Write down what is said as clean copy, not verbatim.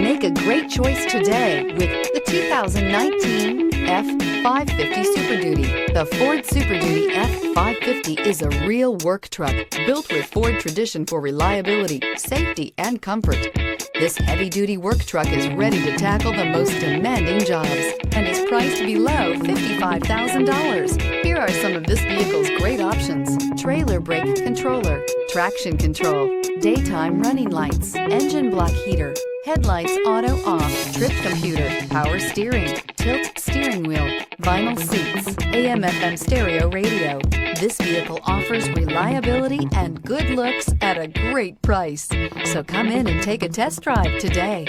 Make a great choice today with the 2019 F-550 Super Duty. The Ford Super Duty F-550 is a real work truck built with Ford tradition for reliability, safety, and comfort. This heavy-duty work truck is ready to tackle the most demanding jobs and is priced below $55,000. Here are some of this vehicle's great options: trailer brake controller, traction control, daytime running lights, engine block heater, headlights auto off, trip computer, power steering, tilt steering wheel, vinyl seats, AM/FM stereo radio. This vehicle offers reliability and good looks at a great price. So come in and take a test drive today.